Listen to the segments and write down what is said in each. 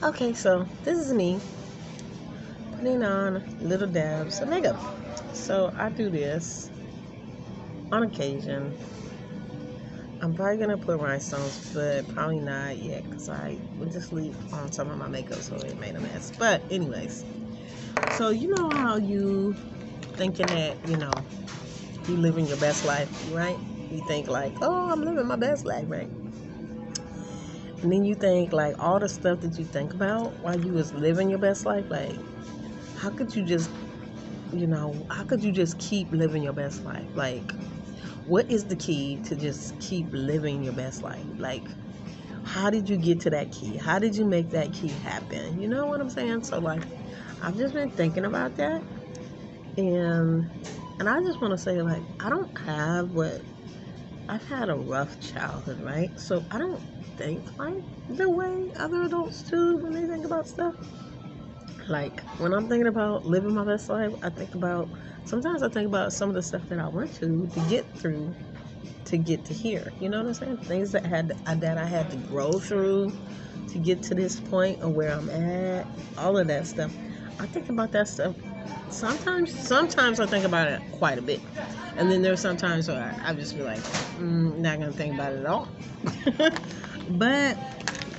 Okay, so this is me putting on little dabs of makeup. So I do this on occasion. I'm probably gonna put rhinestones, but probably not yet because I went to sleep on some of my makeup, so it made a mess. But anyways, so you know how you thinking that you living your best life, right? You think like, oh, I'm living my best life, right? And then you think like all the stuff that you think about while you was living your best life, like how could you just how could you just keep living your best life? Like, what is the key to just keep living your best life? Like, how did you get to that key? How did you make that key happen? You know what I'm saying? So, like, I've just been thinking about that. And I just want to say, like, I've had a rough childhood, right? So, I don't think like the way other adults do when they think about stuff. Like, when I'm thinking about living my best life, sometimes I think about some of the stuff that I went to get through to get to here. You know what I'm saying? Things that I had to grow through to get to this point of where I'm at. All of that stuff. I think about that stuff. Sometimes I think about it quite a bit. And then there's sometimes where I just be like, not going to think about it at all. But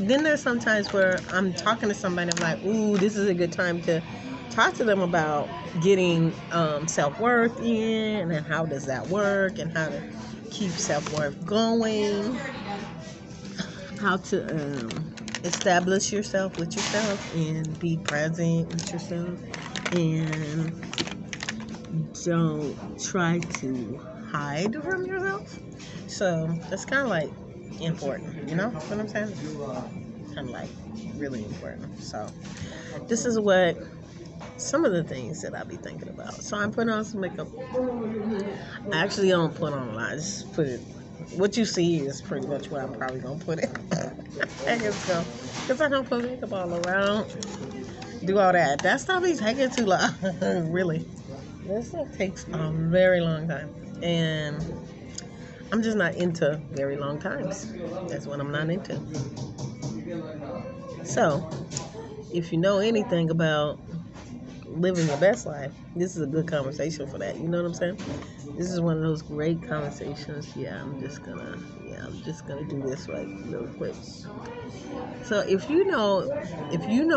then there's sometimes where I'm talking to somebody, I'm like, ooh, this is a good time to talk to them about getting self-worth in, and how does that work, and how to keep self-worth going, how to establish yourself with yourself and be present with yourself, and don't try to hide from yourself. So that's kind of like important, you know what I'm saying? Kind of like really important. So this is what some of the things that I be thinking about. So I'm putting on some makeup. I actually don't put on a lot. I just put it. What you see is pretty much what I'm probably gonna put it. I guess so, because I don't put makeup all around. Do all that. That stuff is taking too long. Really, this stuff takes a very long time, and I'm just not into very long times. That's what I'm not into. So, if you know anything about living your best life, this is a good conversation for that. You know what I'm saying? This is one of those great conversations. I'm just gonna do this right real quick. So if you know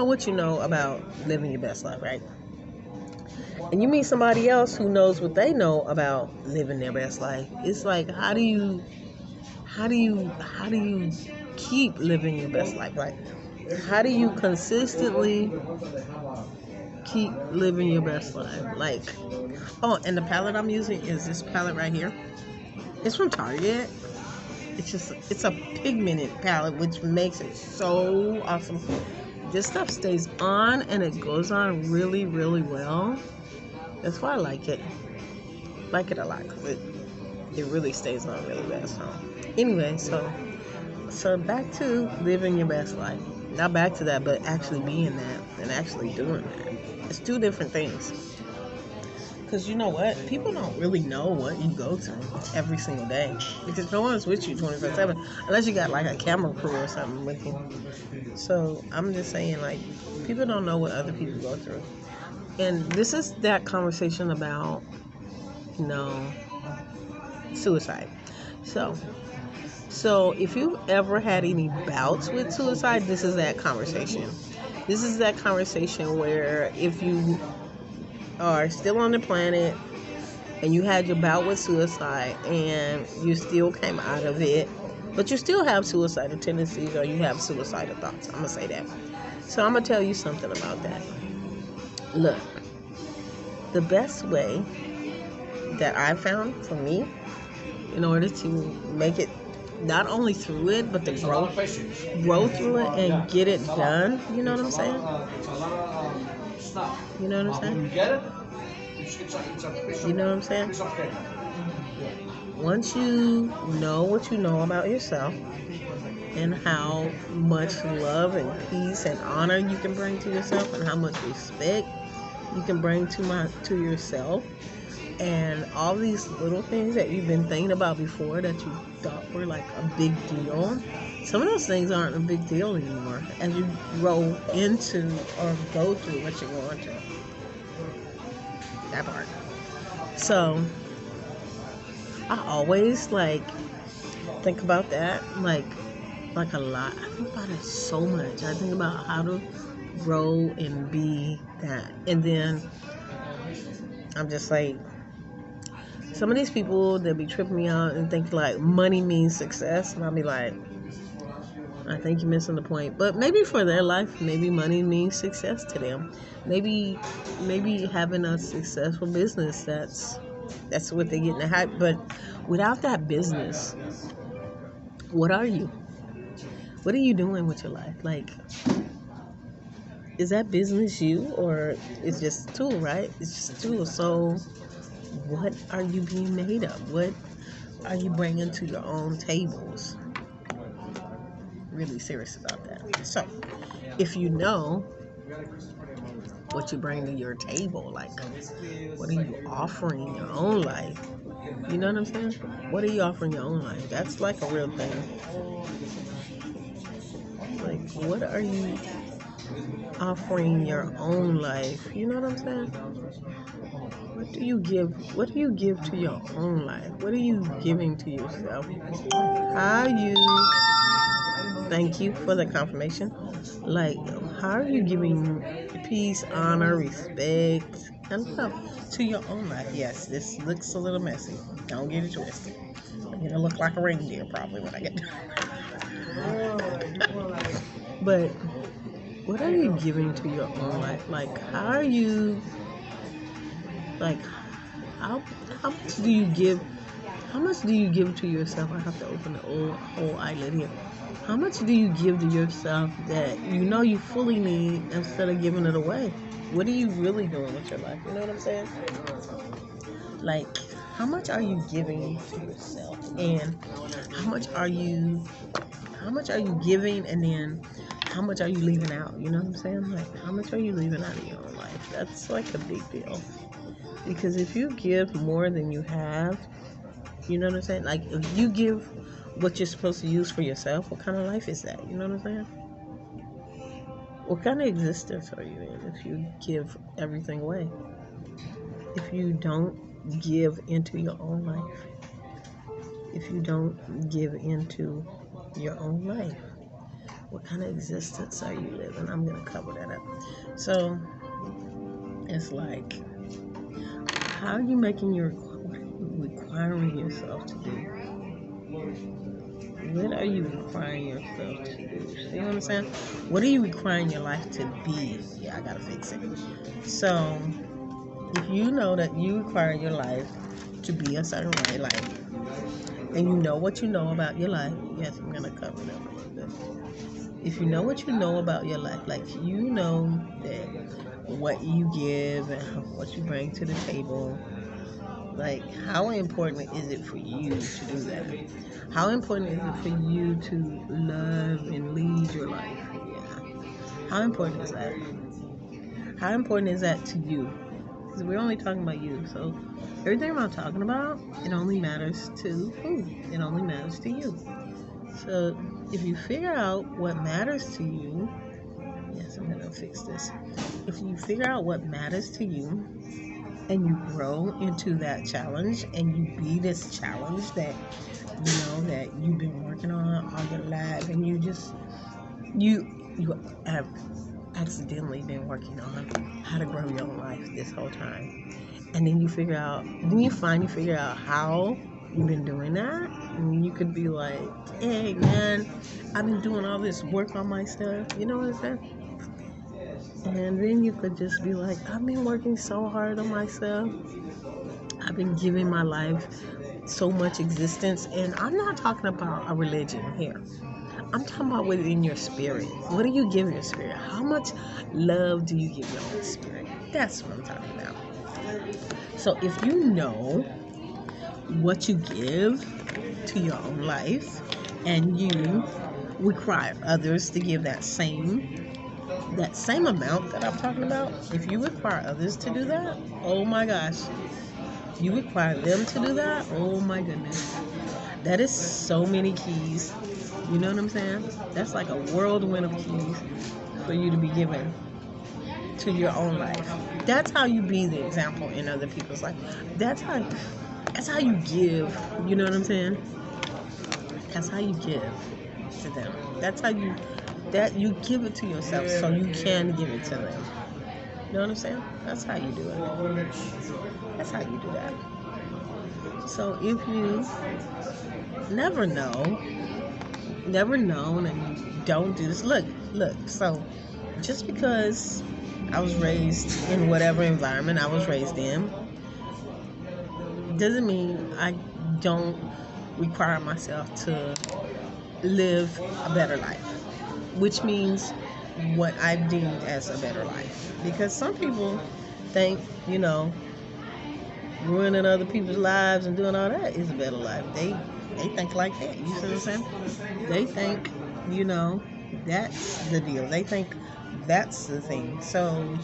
what you know about living your best life, right? And you meet somebody else who knows what they know about living their best life, it's like how do you keep living your best life? Like, how do you consistently keep living your best life? Like, oh, and the palette I'm using is this palette right here. It's from Target. It's a pigmented palette, which makes it so awesome. This stuff stays on and it goes on really, really well. That's why I like it. Like it a lot, because it really stays on really well. So anyway, so back to living your best life. Not back to that, but actually being that and actually doing that. It's two different things. Because you know what? People don't really know what you go through every single day. Because no one's with you 24/7. Unless you got like a camera crew or something with you. So I'm just saying, like, people don't know what other people go through. And this is that conversation about, suicide. So if you've ever had any bouts with suicide, this is that conversation. This is that conversation where if you are still on the planet and you had your bout with suicide and you still came out of it, but you still have suicidal tendencies or you have suicidal thoughts. I'm going to say that. So I'm going to tell you something about that. Look, the best way that I found for me in order to make it not only through it, but to grow through it and get it done. You know what I'm saying? You know what I'm saying? You know what I'm saying? Once you know what you know about yourself and how much love and peace and honor you can bring to yourself and how much respect you can bring to yourself, and all these little things that you've been thinking about before that you thought were like a big deal, some of those things aren't a big deal anymore as you grow into or go through what you're going through. That part. So I always think about that like a lot. I think about it so much. I think about how to grow and be that. And then I'm just like, some of these people that be tripping me out and think like money means success, and I'll be like, I think you're missing the point. But maybe for their life, maybe money means success to them. Maybe having a successful business, that's what they get in the hype. But without that business, what are you? What are you doing with your life? Like, is that business you, or it's just a tool, right? It's just a tool. So what are you being made of? What are you bringing to your own tables? Really serious about that. So if you know what you bring to your table, like, what are you offering in your own life? You know what I'm saying? What are you offering your own life? That's like a real thing. Like, what are you offering your own life? You know what I'm saying? What do you give? What do you give to your own life? What are you giving to yourself? How you? Thank you for the confirmation. Like, how are you giving peace, honor, respect, and love to your own life? Yes, this looks a little messy. Don't get it twisted. I'm gonna look like a reindeer probably when I get done. But what are you giving to your own life? Like, how are you? Like, how much do you give? How much do you give to yourself? I have to open the whole eyelid here. How much do you give to yourself that you know you fully need instead of giving it away? What are you really doing with your life? You know what I'm saying? Like, how much are you giving to yourself? And how much are you giving, and then how much are you leaving out? You know what I'm saying? Like, how much are you leaving out of your own life? That's like a big deal. Because if you give more than you have, you know what I'm saying? Like, if you give what you're supposed to use for yourself, what kind of life is that? You know what I'm saying? What kind of existence are you in if you give everything away? If you don't give into your own life? If you don't give into your own life? What kind of existence are you living? I'm going to cover that up. So, it's like, how are you requiring yourself to do? What are you requiring yourself to do? You know what I'm saying? What are you requiring your life to be? Yeah, I gotta fix it. So, if you know that you require your life to be a certain way, like, and you know what you know about your life, yes, I'm gonna cover that a little bit. If you know what you know about your life, like, you know that what you give and what you bring to the table, like, how important is it for you to do that? How important is it for you to love and lead your life? Yeah. How important is that? How important is that to you? Because we're only talking about you. So everything I'm talking about, it only matters to who? It only matters to you. So if you figure out what matters to you, yes, I'm going to fix this. If you figure out what matters to you, and you grow into that challenge, and you be this challenge that you know that you've been working on all your life, and you have accidentally been working on how to grow your own life this whole time, and then you figure out how you've been doing that, and you could be like, hey man, I've been doing all this work on myself, you know what I'm saying? And then you could just be like, I've been working so hard on myself. I've been giving my life so much existence. And I'm not talking about a religion here. I'm talking about within your spirit. What do you give your spirit? How much love do you give your own spirit? That's what I'm talking about. So if you know what you give to your own life, and you require others to give that same amount that I'm talking about, if you require others to do that, oh my gosh, you require them to do that, oh my goodness, that is so many keys You know what I'm saying? That's like a whirlwind of keys for you to be given to your own life. That's how you be the example in other people's life. That's how you give. You know what I'm saying? That's how you give to them. That's how you give it to yourself so you can give it to them. You know what I'm saying? That's how you do it. That's how you do that. So if you never know, and you don't do this, look. So just because I was raised in whatever environment I was raised in doesn't mean I don't require myself to live a better life, which means what I deemed as a better life. Because some people think, ruining other people's lives and doing all that is a better life. They think like that. You see what I'm saying? They think, that's the deal. They think that's the thing. So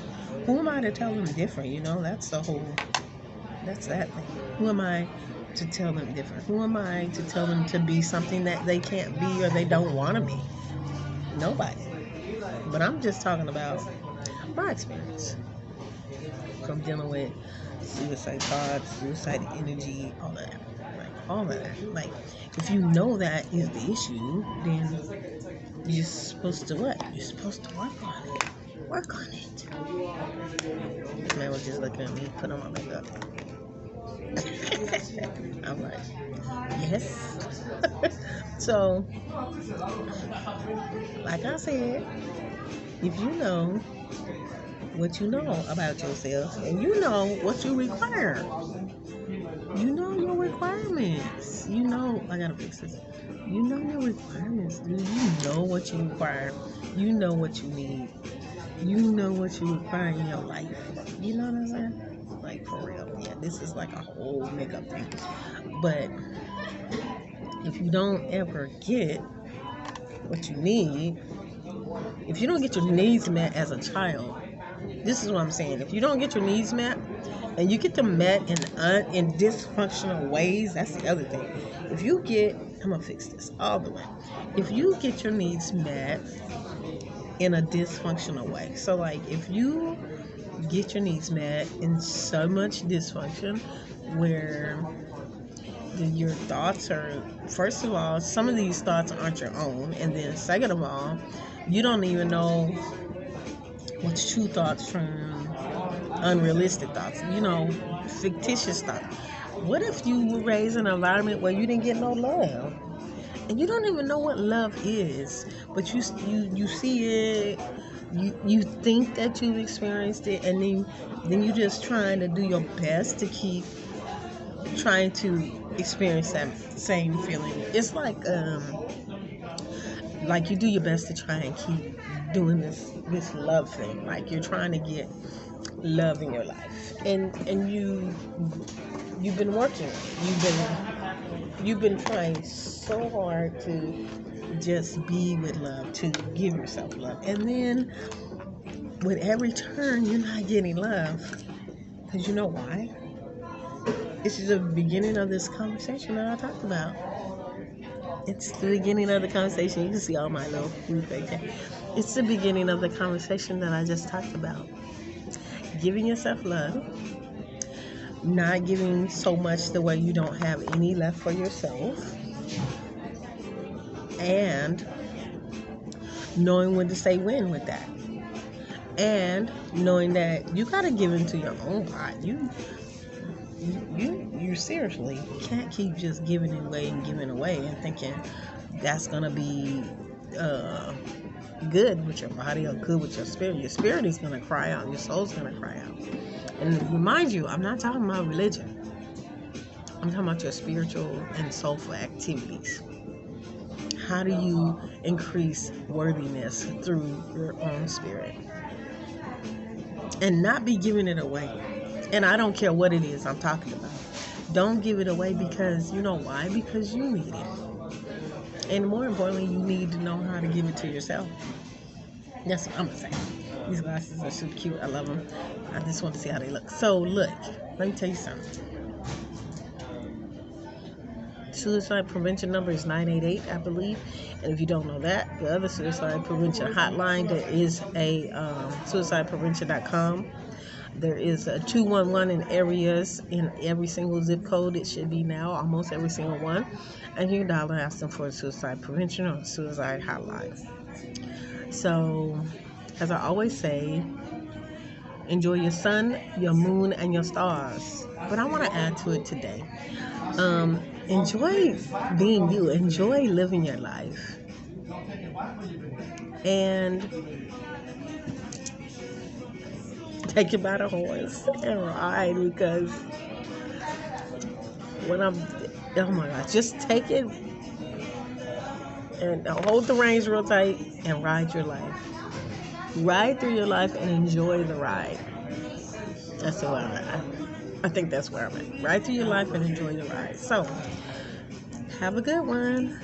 who am I to tell them different? That's that thing. Who am I to tell them different? Who am I to tell them to be something that they can't be or they don't want to be? Nobody. But I'm just talking about my experience from dealing with suicide thoughts, suicide energy, all of that. All of that. Like, if you know that is the issue, then you're supposed to what? You're supposed to work on it. Work on it. This man was just looking at me, put on my makeup. I'm like, yes. So, like I said, if you know what you know about yourself and you know what you require, you know your requirements. I gotta fix this. You know your requirements, dude. You know what you require. You know what you need. You know what you require in your life. You know what I'm saying? Like, for real. Yeah, this is like a whole makeup thing. But if you don't ever get what you need, if you don't get your needs met as a child, this is what I'm saying. If you don't get your needs met, and you get them met in dysfunctional ways, that's the other thing. If you get, I'm gonna fix this all the way. If you get your needs met in a dysfunctional way, so like if you get your needs met in so much dysfunction where your thoughts are, first of all, some of these thoughts aren't your own, and then second of all, you don't even know what's true thoughts from unrealistic thoughts, fictitious thoughts. What if you were raised in an environment where you didn't get no love, and you don't even know what love is, but you see it, you think that you've experienced it, and then you just trying to do your best to keep trying to experience that same feeling. It's like you do your best to try and keep doing this love thing, like you're trying to get love in your life, and you've been working, you've been trying so hard to just be with love, to give yourself love, and then with every turn you're not getting love, because you know why? It's the beginning of this conversation that I talked about. It's the beginning of the conversation. You can see all my little food right there. It's the beginning of the conversation that I just talked about. Giving yourself love, not giving so much the way you don't have any left for yourself, and knowing when to say when with that, and knowing that you gotta give into your own God. You seriously can't keep just giving away and thinking that's gonna be good with your body or good with your spirit. Your spirit is gonna cry out. Your soul's gonna cry out. And remind you, I'm not talking about religion. I'm talking about your spiritual and soulful activities. How do you increase worthiness through your own spirit? And not be giving it away. And I don't care what it is I'm talking about. Don't give it away, because you know why? Because you need it. And more importantly, you need to know how to give it to yourself. That's what I'm going to say. These glasses are super cute. I love them. I just want to see how they look. So look, let me tell you something. suicide prevention number is 988, I believe. And if you don't know that, the other suicide prevention hotline, there is a suicideprevention.com. There is a 211 in areas in every single zip code. It should be now, almost every single one. And you can dial and ask them for a suicide prevention or a suicide hotline. So, as I always say, enjoy your sun, your moon, and your stars. But I want to add to it today. Enjoy being you. Enjoy living your life. And take it by the horns and ride, because oh my gosh, just take it and hold the reins real tight and ride your life. Ride through your life and enjoy the ride. That's where I'm at. I think that's where I'm at. Ride through your life and enjoy the ride. So, have a good one.